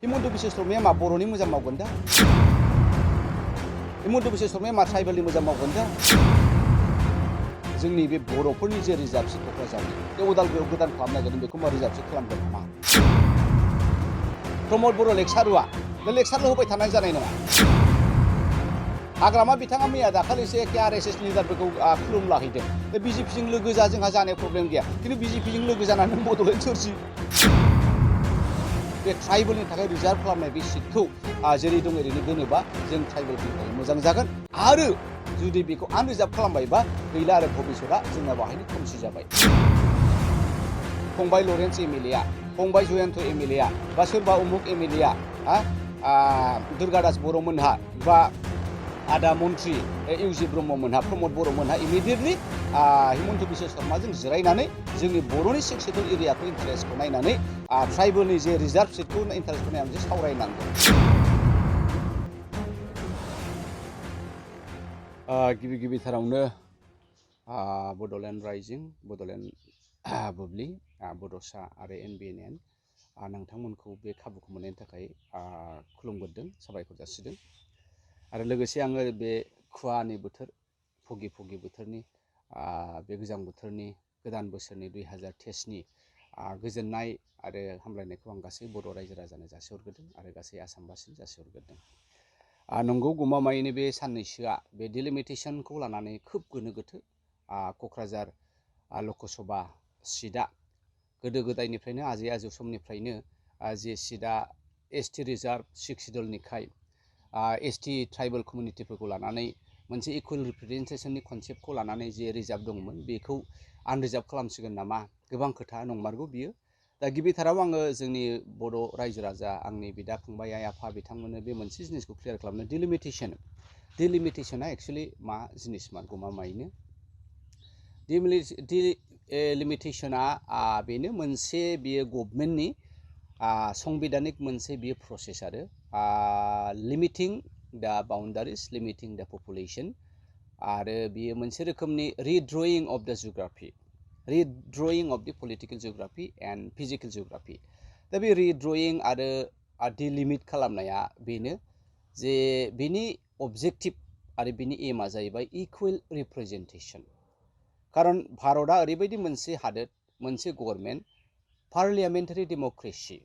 हिमन्त बिश्व शर्माया मा बर'नि मोजां मावगोन दा? हिमन्त बिश्व शर्माया मा ट्राइबेलनि मोजां मावगोन दा? जोंनि बे बर'फोरनि जे रिजार्भ सिट क'क्राझारनि बे उदालगुरियाव गोदान खालामनो नागिरदों बेखौ मा रिजार्भ सिट खालामगोन नामा? प्रमद बर' लेक्सारुवा बे लेक्सारल' होबाय थानाय जानाय नङा। हाग्रामा बिथाङा मैया दाखालिसो एखे RSS लिडारफोरखौ खुलुमलाहैदों। बे BJPजों लोगो जा जोंहा जानाय प्रब्लेम गैया, खिन्थु BJPजों लोगो जानानै बड'लेण्ड सोरजि बे ट्राइबेलनि थाखाय रिजार्भ खालामनाय बे सिटखौ जेरै दं ओरैनो दोनोबा जों ट्राइबेलफोरनि थाखाय मोजां जागोन। आरो जुदि बेखौ आनरिजार्भ खालामबायबा गैला आरो भबिसतआ जोंना बाहायनो खोमसि जाबाय। फंबाय लरेन्स MLA आ, फंबाय जयन्त MLA आ, बा सोरबा उमुक MLA आ, दुर्गादास बर'मोनहा बा आदा मन्त्रि UG ब्रह्ममोनहा, प्रमद बर'मोनहा इमिडियेटलि हिमन्त बिश्व शर्माजों जिरायनानै जोंनि बर'नि 6 सेड्युल एरियाखौ इन्टारेस्टखौ नायनानै ट्राइबेलनि जे रिजार्भ सिटखौ इन्टारेस्टखौ नायनानै सावरायनांगौ। गिबिथारावनो बड'लेण्ड राइजिं, बड'लेण्ड बुब्लि, बड'सा आरो NBNN नोंथांमोनखौ बे खाबुखौ मोननायनि थाखाय खुलुमगोरदों, साबायखर जासिदों। आरो लोगोसे आङो बे खुवानि बोथोर, फगि बोथोरनि बे गोजां बोथोरनि गोदान बोसोरनि 2023नि गोजोननाय आरो हामलायनायखौ आं गासै बर' रायजो राजानो जासिहरग्रोदों आरो गासै आसामबासिनो जासिहरग्रोदों। नंगौ गमामायैनो बे साननैसोआ बे डिलिमिटेसनखौ लानानै खोब गोनो गोथो। क'क्राझार लकसभा सिटआ गोदो गोदायनिफ्रायनो आजै आजौ समनिफ्रायनो जे सिटआ ST रिजार्भ 6 सेड्युलनिखाय ST ट्राइबेल कमिउनिटिफोरखौ लानानै मोनसे इकुवेल रिप्रेजेन्टेसननि कनसेप्टखौ लानानै जे रिजार्भ दंमोन बेखौ आनरिजार्भ खालामसिगोन नामा, गोबां खोथा नंमारगौ बियो। दा गिबिथाराव आङो जोंनि बर' रायजो राजा, आंनि बिदा फंबाय, आइ आफा बिथांमोननो बे मोनसे जिनिसखौ क्लियार खालामनो, डिलिमिटेसना एक्सुवेलि मा जिनिसमोन गमामायैनो। डिलिमिटेसना बेनो मोनसे बियो गभर्नमेन्टनि संबिधानिक मोनसे बियो प्रसेस आरो लिमिटिं दा बाउन्डारिस, लिमिटिं दा पपुलेसन, आरो बियो मोनसे रोखोमनि रिड्रयिं अफ दा जिअग्राफि, रिड्रयिं अफ द political geography and physical geography. दा बे रिड्रयिं आरो डिलिमिट खालामनाया बेनो जे बिनि अबजेक्टिभ आरो बिनि एमआ जाहैबाय इकुवेल रिप्रेजेन्टेसन। खारन भारतआ ओरैबायदि मोनसे हादोर, मोनसे government, parliamentary democracy.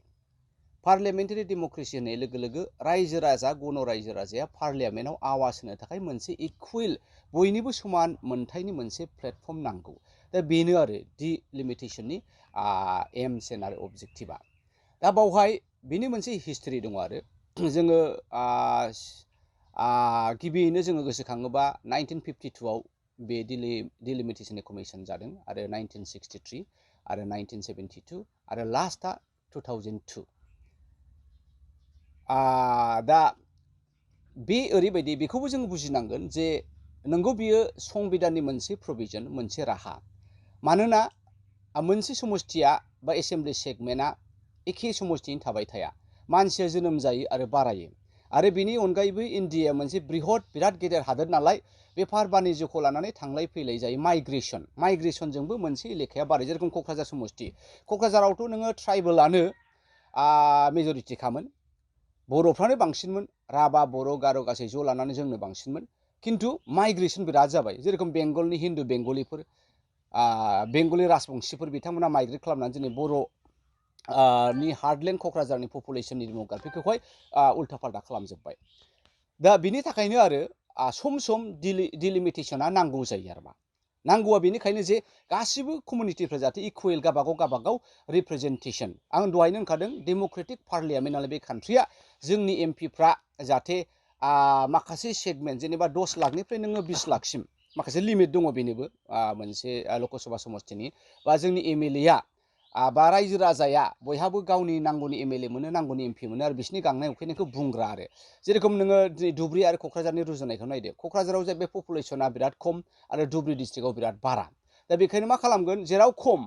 Parliamentary democracy होननाय लोगो लोगो रायजो राजा, गण रायजो राजाया पार्लियामेन्टआव आवाज होनो थाखाय मोनसे इकुवेल, बयनिबो समान मोनथायनि मोनसे प्लेटफर्म नांगौ। दा बेनो आरो डिलिमिटेसननि एम्स आरो अबजेक्टिभा। दा बावहाय बेनि मोनसे हिस्ट्रि दङ आरो जोङो गिबियैनो जोङो गोसोखाङोबा 1952आव बे डिलिमिटेसननि कमिसन जादों, आरो 1963 आरो 1972 आरो लास्टआ 2002। दा बे ओरैबायदि, बेखौबो जों बुजिनांगोन जे नंगौ बियो संबिधाननि मोनसे प्रभिजन, मोनसे राहा। मानोना मोनसे समष्टिया बा एसेम्बलि सेगमेन्टआ एखे समष्टिनि थाबाय थाया, मानसिया जोनोम जायो आरो बारायो। आरो बेनि अनगायैबो इन्डियाया मोनसे बिराद गेदेर हादोर नालाय, बेफार बानिज्यखौ लानानै थांलाय फैलाय जायो, माइग्रेसनजोंबो मोनसे एलेकाया बारायो। जेरेखम क'क्राझार समष्टि, क'क्राझारावथ' नोङो ट्राइबेलानो मेजरिटिखामोन, बर'फ्रानो बांसिनमोन, राभा, बर', गार' गासै ज' लानानै जोंनो बांसिनमोन। खिन्थु माइग्रेसन बिराद जाबाय। जेरेखम बेंगलनि हिन्दु बेंगलिफोर, बेंगलि राजबंशिफोर, बिथांमोना माइग्रेट खालामनानै दिनै बर'नि हार्टलेण्ड क'क्राझारनि पपुलेसननि डेम'ग्राफिखौहाय उल्था फाल्था खालामजोब्बाय। दा बिनि थाखायनो आरो सम सम डिलिमिटेसना नांगौ जायो आरो मा नांगौआ बेनिखायनो जे गासिबो कमिउनिटिफ्रा जाहाथे इकुवेल गावबागाव रिप्रेजेन्टेसन। आं दहायनो होनखादों डेम'क्रेटिक पार्लियामेन्ट नालाय बे कान्ट्रिया, जोंनि एमपिफ्रा जाहाथे माखासे सेगमेन्ट, जेनेबा 10 लाखनिफ्राय नोङो 20 लाखसिम माखासे लिमिट दङ बेनोबो मोनसे लकसभा समष्टिनि, बा जोंनि MLA बा रायजो राजाया बयहाबो गावनि नांगौनि MLA मोनो, नांगौनि MP मोनो, आरो बिसिनि गांनाय उखैनायखौ बुंग्रा आरो। जेरेखम नोङो दिनै धुब्रि आरो क'क्राझारनि रुजुनायखौ नायदो, क'क्राझाराव जाहैबाय पपुलेसना बिराद खम आरो धुब्रि डिस्ट्रिक्टआव बिराद बारा। दा बेखायनो मा खालामगोन, जेराव खम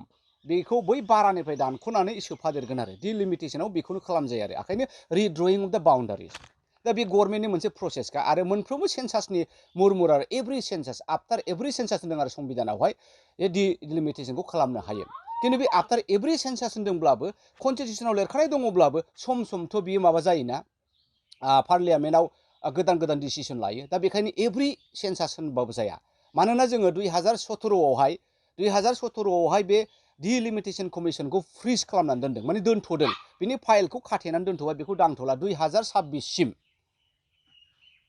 बेखौ बै बारानिफ्राय दानख'नानै सोफादेरगोन आरो डिलिमिटेसनाव बेखौनो खालामजायो आरो। ओंखायनो रिड्रयिं अफ दा बाउन्डारिज। दा बे गभर्नमेन्टनि मोनसे प्रसेसखा, आरो मोनफ्रोमबो सेन्सासनि मुरमुर आरो एभ्रि सेन्सास, आफ्टार एभ्रि सेन्सास होनदों आरो संबिधानावहाय डिलिमिटेसनखौ खालामनो हायो। खिन्थु बे आफ्टार एभ्रि सेन्सास होनदोंब्लाबो कनस्टिटिउसनाव लिरखानाय दङब्लाबो सम समथ' बियो माबा जायोना पार्लियामेन्टआव गोदान गोदान डिसिसन लायो। दा बेखायनो एभ्रि सेन्सास होनबाबो जाया। मानोना जोङो 2017आवहाय बे डिलिमिटेसन कमिसनखौ फ्रिज खालामनानै दोनदों, माने दोनथ'दों। बिनि फाइलखौ खाथेनानै दोनथ'बाय, बेखौ दांथ'ला। 2026सिम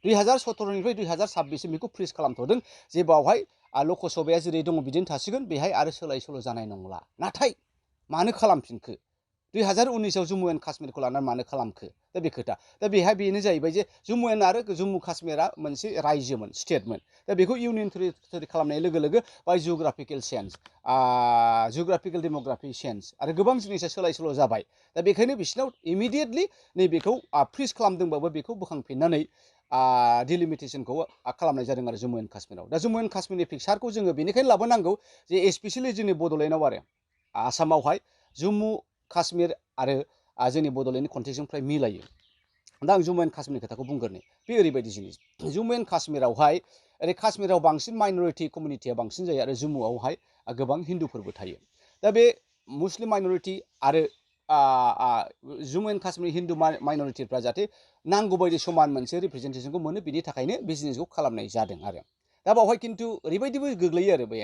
2017निफ्राय 2026सिम बेखौ फ्रिज खालामथ'दों, जे बावहाय लकसभाया जेरै दङ बिदिनो थासिगोन, बेहाय आरो सोलाय सोल' जानाय नंला। नाथाय मानो खालामफिनखो? 2019आव जम्मु एन्ड काश्मीरखौ लानानै मानो खालामखो? दा बे खोथा। दा बेहाय बेनो जाहैबाय जे जम्मु काश्मीरा मोनसे रायजोमोन, स्टेटमोन। दा बेखौ इउनियन टेरिटरि खालामनाय लोगो लोगो बाय जिअग्राफिकेल चेन्ज, जिअग्राफिकेल डेम'ग्राफि चेन्ज आरो गोबां जिनिसा सोलाय सोल' जाबाय। दा बेखायनो बिसिनाव इमिडियेटलि नैबेखौ फ्रिज खालामदोंबाबो बेखौ बोखांफिननानै डिलिमिटेसनखौ खालामनाय जादों आरो जम्मु एन्ड काश्मीराव। दा जम्मु एन्ड काश्मीरनि पिक्सारखौ जोङो बेनिखायनो लाबोनांगौ जे स्पेसियेलि जोंनि बड'लेण्डआव आरो आसामावहाय जम्मु काश्मीर आरो जोंनि बड'लेण्डनि कन्टेक्सजों मिलायो। दा आं जम्मु एन्ड काश्मीरनि खोथाखौ बुंग्रोनि। बे ओरैबायदि जिनिस, जम्मु एन्ड काश्मीरावहाय ओरै काश्मीराव बांसिन माइन'रिटि कमिउनिटिया बांसिन जायो आरो जम्मुआवहाय गोबां हिन्दुफोरबो थायो। दा बे मुस्लिम माइन'रिटि आरो जम्मु एन्ड काश्मीर हिन्दु माइन'रिटिफ्रा जाहाथे नांगौ बायदि समान मोनसे रिप्रेजेन्टेसनखौ मोनो, बिनि थाखायनो बे जिनिसखौ खालामनाय जादों आरो। दा बावहाय खिन्थु ओरैबायदिबो गोग्लैयो आरो बे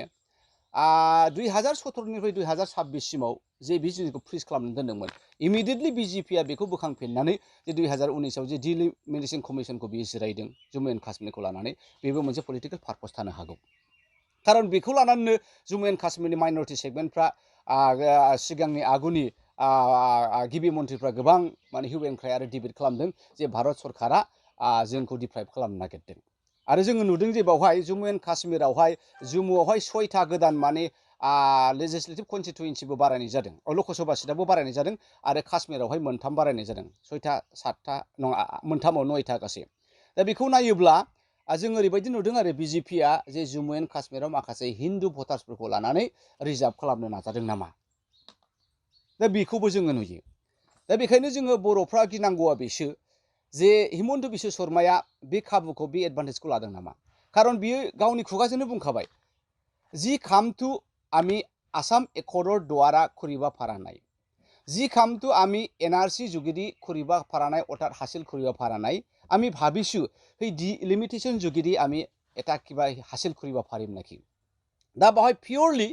2017निफ्राय 2026सिमाव जे बे जिनिसखौ फ्रिज खालामनानै दोनदोंमोन, इमिडियेटलि बिजेपिआ बेखौ बोखांफिननानै जे 2019आव जे डिलिमिटेसन कमिसनखौ बियो जिरायदों जम्मु एन्ड काश्मीरखौ लानानै, बेबो मोनसे पलिटिकेल पार्पस थानो हागौ। खारन बेखौ लानानैनो जम्मु एन्ड काश्मीरनि माइन'रिटि सेगमेन्टफ्रा सिगांनि आगुनि गिबि मन्थ्रिफ्रा गोबां माने हिउ एन्ड क्राइ आरो डिबेट खालामदों जे भारत सरकारा जोंखौ डिप्राइभ खालामनो नागिरदों। आरो जोङो नुदों जे बावहाय जम्मु एन्ड काश्मीरावहाय जम्मुआवहाय 6टा गोदान माने लेजिस्लेटिभ कनस्टिटुयेन्सिबो बारायनाय जादों, लकसभा सिटआबो बारायनाय जादों, आरो काश्मीरावहाय 3 बारायनाय जादों। 6टा 7टा नङा, 3आव 9टा गासै। दा बेखौ नायोब्ला जों ओरैबायदि नुदों आरो बिजेपिआ जे जम्मु एन्ड काश्मीराव माखासे हिन्दु भटार्सफोरखौ लानानै रिजार्भ खालामनो नाजादों नामा, दा बेखौबो जोङो नुयो। दा बेखायनो जोङो बर'फ्रा गिनांगौआ बेसो जे हिमन्त बिश्व शर्माया बे खाबुखौ, बे एडभान्टेजखौ लादों नामा। खारन बियो गावनि खुगाजोंनो बुंखाबाय, जी काम तो आमी आसाम एकर्डर द्वारा करिब पारा नाय, जी कामটো আমি এনআরসি যোগেদি কৰিব পৰা নাই, অৰ্থাৎ হাসিল কৰিব পৰা নাই। আমি ভাবিছোঁ সেই ডিলিমিটেশ্যন যোগেদি আমি এটা কিবা হাসিল কৰিব পাৰিম নেকি। दा बावहाय पियरलि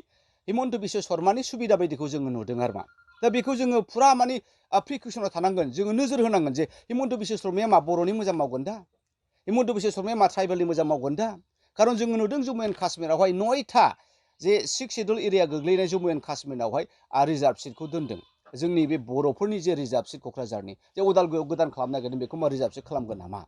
हिमन्त बिश्व शर्मानि सुबिदा बायदिखौ जोङो नुदों आरो मा। दा बेखौ जोङो फुरा माने प्रिकसनाव थानांगोन, जोङो नोजोर होनांगोन जे हिमन्त बिश्व शर्माया मा बर'नि मोजां मावगोन दा, हिमन्त बिश्व शर्माया मा ट्राइबेलनि मोजां मावगोन दा। खारन जोङो नुदों जम्मु एन्ड काश्मीरावहाय 9टा जे 6 शेड्युल एरिया गोग्लैनाय जम्मु एन्ड काश्मीरावहाय रिजार्भ सिटखौ दोनदों। जोंनि बे बर'फोरनि जे रिजार्भ सिट क'क्राझारनि जे उदालगुरियाव गोदान खालामनो नागिरदों, बेखौ मा रिजार्भ सिट खालामगोन नामा।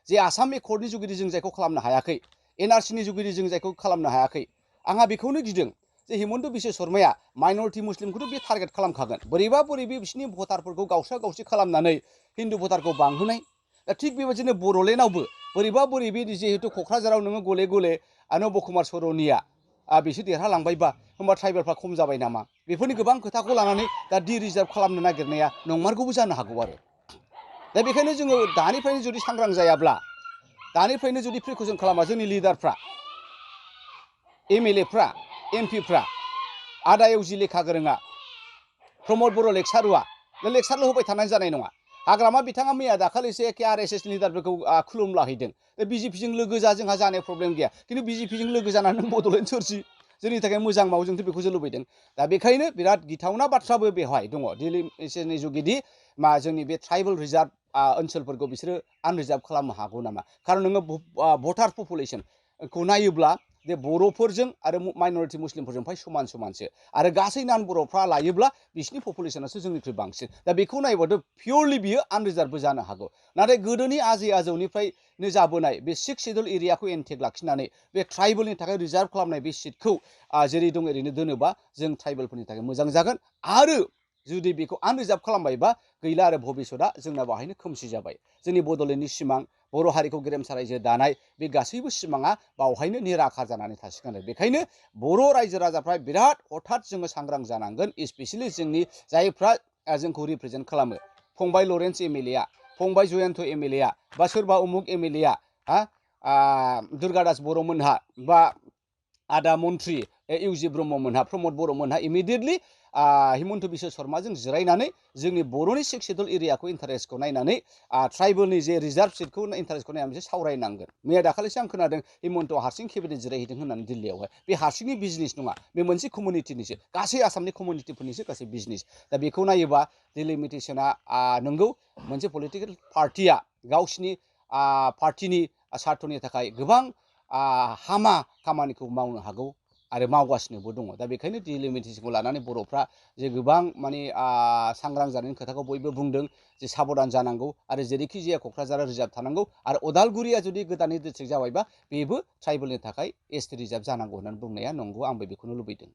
जे आसाम एकर्डनि जुगिदि जों जायखौ खालामनो हायाखै, एनआरसिनि जुगिदि जों जायखौ खालामनो हायाखै, आंहा बेखौनो गिदों जे हिमन्त बिश्व शर्माया माइन'रिटि मुस्लिमखौथ' बे टारगेट खालामखागोन, बोरैबा बोरैबि बिसिनि भटारफोरखौ गावस्रा गावस्रि खालामनानै हिन्दु भटारखौ बांहोनाय। दा थिग बेबायदिनो बड'लेण्डआवबो बोरैबा बोरैबि, जिहेतु क'क्राझाराव नोङो गले गले नब कुमार सरनिया बिसोर देरहालांबायबा होमबा ट्राइबेलफ्रा खम जाबाय नामा, बेफोरनि गोबां खोथाखौ लानानै दा डिरिजार्भ खालामनो नागिरनाया नंमारगौबो जानो हागौ आरो। दा बेखायनो जोङो दानिफ्रायनो जुदि सांग्रां जायाब्ला, दानिफ्रायनो जुदि प्रिकसन खालामा जोंनि लिडारफ्रा, एमएलएफ्रा, एमपिफ्रा, आदा एवजि लेखा गोरोङा, प्रमद बर' लेक्सारुवा, बे लेक्सारल' होबाय थानानै जानाय नङा। हाग्रामा बिथाङा मैया दाखालिसो एखे आरएसएस लिडारफोरखौ खुलुमलाहैदों। बिजेपिजों लोगो जा, जोंहा जानाय प्रब्लेम गैया, खिन्थु बिजेपिजों लोगो जानानै नों बड'लेण्ड सोरजि, जोंनि थाखाय मोजां मावो, जोंथ' बेखौसो लुबैदों। दा बेखायनो बिराद गिथावना बाथ्राबो बेवहाय दङ, डिलिमिटेसननि जुगिदि जोंनि बे ट्राइबेल रिजार्भ ओनसोलफोरखौ बिसोरो आनरिजार्भ खालामनो हागौ नामा। खारन नोङो भटार पपुलेसनखौ नायोब्ला जे बर'फोरजों आरो माइन'रिटि मुस्लिमफोरजों फ्राय समान समानसो, आरो गासै नान बर'फ्रा लायोब्ला बिसिनि पपुलेसनासो जोंनिख्रुइ बांसिन। दा बेखौ नायोबाथ' पियरलि बियो आनरिजार्भबो जानो हागौ। नाथाय गोदोनि आजै आजौनिफ्रायनो जाबोनाय बे 6 शेड्युल एरियाखौ एनटेक लाखिनानै बे ट्राइबेलनि थाखाय रिजार्भ खालामनाय बे सिटखौ जेरै दं ओरैनो दोनोबा जों ट्राइबेलफोरनि थाखाय मोजां जागोन। आरो जुदि बेखौ आनरिजार्भ खालामबायबा गैला आरो भबिसतआ जोंना बाहायनो खोमसि जाबाय। जोंनि बड'लेण्डनि सिमां, बर' हारिखौ गेरेमसा रायजो दानाय, बे गासैबो सिमाङा बावहायनो निराखार जानानै थासिगोन आरो। बेखायनो बर' रायजो राजाफ्रा बिराद हथात जोङो सांग्रां जानांगोन, स्पेसियेलि जोंनि जायफ्रा जोंखौ रिप्रेजेन्ट खालामो, फंबाय लरेन्स एमएलएआ, फंबाय जयन्त एमएलएआ, बा सोरबा उमुक एमएलएआ, दुर्गा दास बर'मोनहा, बा आदा मन्थ्रि इउजि ब्रह्ममोनहा प्रमद बर'मोनहा इमिडियेटलि हिमन्त बिश्व शर्माजों जिरायनानै जोंनि बर'नि 6 शेड्युल एरियाखौ इन्टारेस्टखौ नायनानै ट्राइबेलनि जे रिजार्भ सिटखौ इन्टारेस्टखौ नायनानै बिसोर सावरायनांगोन। मैया दाखालिसो आं खोनादों हिमन्तआ हारसिं केबिनेट जिरायहैदों होननानै दिल्लीयावहाय। बे हारसिंनि बिजनेस नङा, बे मोनसे कमिउनिटिनिसो, गासै आसामनि कमिउनिटिफोरनिसो गासै बिजनेस। दा बेखौ नायोबा डिलिमिटेसना नंगौ मोनसे पलिटिकेल पार्टिया गावसिनि पार्टिनि स्वार्थनि थाखाय गोबां हामा खामानिखौ मावनो हागौ आरो मावगासिनोबो दङ। दा बेखायनो डिलिमिटेसनखौ लानानै बर'फ्रा जे गोबां माने सांग्रां जानायनि खोथाखौ बयबो बुंदों जे साबधान जानांगौ आरो जेरैखि जाया क'क्राझारा रिजार्भ थानांगौ आरो उदालगुरिया जुदि गोदानै डिस्ट्रिक्ट जाबायबा बेबो ट्राइबेलनि थाखाय एसटि रिजार्भ जानांगौ होननानै बुंनाया नंगौ, आंबो बेखौनो लुबैदों।